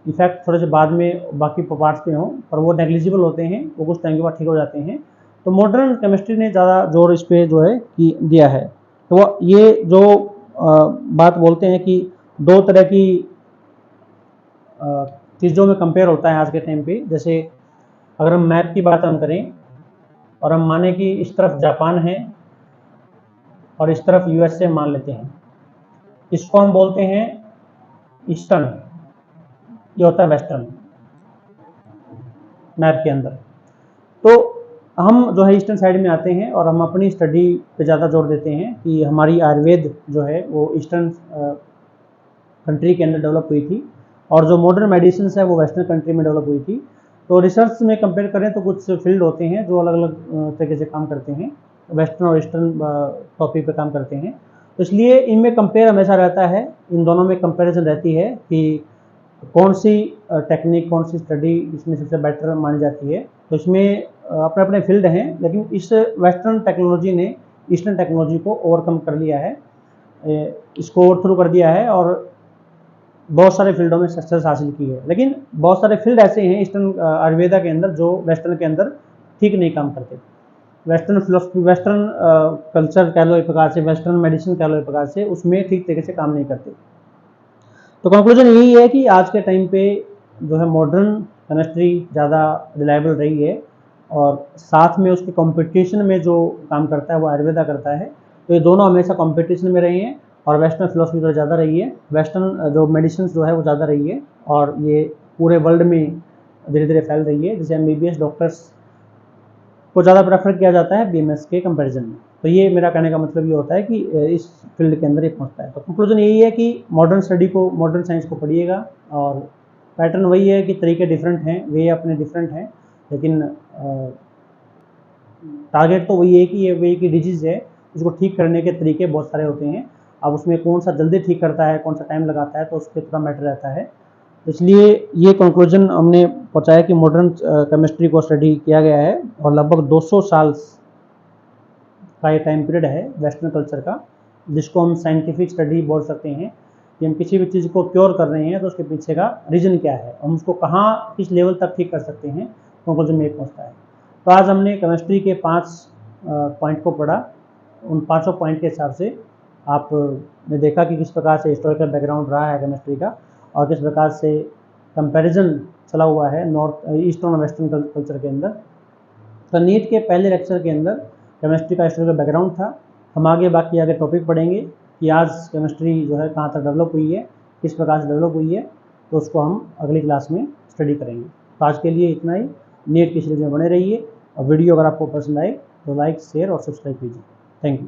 इफेक्ट थोड़े से बाद में बाकी पार्ट्स पे हों, पर वो नेग्लिजिबल होते हैं, वो कुछ टाइम के बाद ठीक हो जाते हैं। तो मॉडर्न केमिस्ट्री ने ज़्यादा जोर इस पर जो है कि दिया है। तो ये जो बात बोलते हैं कि दो तरह की चीज़ों में कंपेयर होता है आज के टाइम पे। जैसे अगर हम मैप की बात हम करें और हम माने कि इस तरफ जापान है और इस तरफ यूएसए मान लेते हैं, इसको हम बोलते हैं ईस्टर्न, ये होता है वेस्टर्न मैप के अंदर। तो हम जो है ईस्टर्न साइड में आते हैं और हम अपनी स्टडी पे ज़्यादा जोर देते हैं कि हमारी आयुर्वेद जो है वो ईस्टर्न कंट्री के अंदर डेवलप हुई थी और जो मॉडर्न मेडिसिन है वो वेस्टर्न कंट्री में डेवलप हुई थी। तो रिसर्च में कंपेयर करें तो कुछ फील्ड होते हैं जो अलग अलग तरीके से काम करते हैं, वेस्टर्न और ईस्टर्न टॉपिक पे काम करते हैं। तो इसलिए इनमें कंपेयर हमेशा रहता है, इन दोनों में कंपैरिजन रहती है कि कौन सी टेक्निक, कौन सी स्टडी इसमें सबसे बेटर मानी जाती है। तो इसमें अपने अपने फील्ड हैं, लेकिन इस वेस्टर्न टेक्नोलॉजी ने ईस्टर्न टेक्नोलॉजी को ओवरकम कर लिया है, इसको ओवरथ्रो कर दिया है और बहुत सारे फील्डों में सक्सेस हासिल की है। लेकिन बहुत सारे फील्ड ऐसे हैं ईस्टर्न आयुर्वेदा के अंदर जो वेस्टर्न के अंदर ठीक नहीं काम करते। वेस्टर्न फिलोसफी, वेस्टर्न कल्चर कह लो एक प्रकार से, वेस्टर्न मेडिसिन कह लो एक प्रकार से, उसमें ठीक तरीके से काम नहीं करते। तो कंक्लूजन यही है कि आज के टाइम पे जो है मॉडर्न केमिस्ट्री ज़्यादा रिलायबल रही है और साथ में उसके कंपटीशन में जो काम करता है वो आयुर्वेदा करता है। तो ये दोनों हमेशा कंपटीशन में रही हैं और वेस्टर्न फिलोसफी तो ज़्यादा रही है, वेस्टर्न जो मेडिसिन जो है वो ज़्यादा रही है और ये पूरे वर्ल्ड में धीरे धीरे फैल रही है। जैसे MBBS डॉक्टर्स को ज़्यादा प्रेफर किया जाता है BMS के कंपैरिजन में। तो ये मेरा कहने का मतलब ये होता है कि इस फील्ड के अंदर ये पहुंचता है। तो कंक्लूजन यही है कि मॉडर्न स्टडी को, मॉडर्न साइंस को पढ़िएगा और पैटर्न वही है कि तरीके डिफरेंट हैं, वे अपने डिफरेंट हैं, लेकिन टारगेट तो वही है कि ये वे की डिजीज़ है, उसको ठीक करने के तरीके बहुत सारे होते हैं। अब उसमें कौन सा जल्दी ठीक करता है, कौन सा टाइम लगाता है, तो उस पर थोड़ा मैटर रहता है। इसलिए ये कंक्लूजन हमने पहुंचाया कि मॉडर्न केमिस्ट्री को स्टडी किया गया है और लगभग 200 साल का ये टाइम पीरियड है वेस्टर्न कल्चर का, जिसको हम साइंटिफिक स्टडी बोल सकते हैं। कि हम किसी भी चीज़ को क्योर कर रहे हैं तो उसके पीछे का रीज़न क्या है, हम उसको कहाँ किस लेवल तक ठीक कर सकते हैं, कंक्लूजन में पहुँचता है। तो आज हमने केमिस्ट्री के 5 पॉइंट को पढ़ा। उन 5 पॉइंट के हिसाब से आपने देखा कि किस प्रकार से हिस्टोरिकल बैकग्राउंड रहा है केमिस्ट्री का और किस प्रकार से कंपैरिजन चला हुआ है नॉर्थ ईस्टर्न और वेस्टर्न कल्चर के अंदर। तो नीट के पहले लेक्चर के अंदर केमिस्ट्री का हिस्टोरिकल बैकग्राउंड था। हम बाकी आगे टॉपिक पढ़ेंगे कि आज केमिस्ट्री जो है कहाँ तक डेवलप हुई है, किस प्रकार से डेवलप हुई है, तो उसको हम अगली क्लास में स्टडी करेंगे। तो आज के लिए इतना ही। नीट की सीरीज में बने रहिए और वीडियो अगर आपको पसंद आए तो लाइक, शेयर और सब्सक्राइब कीजिए। Thank you.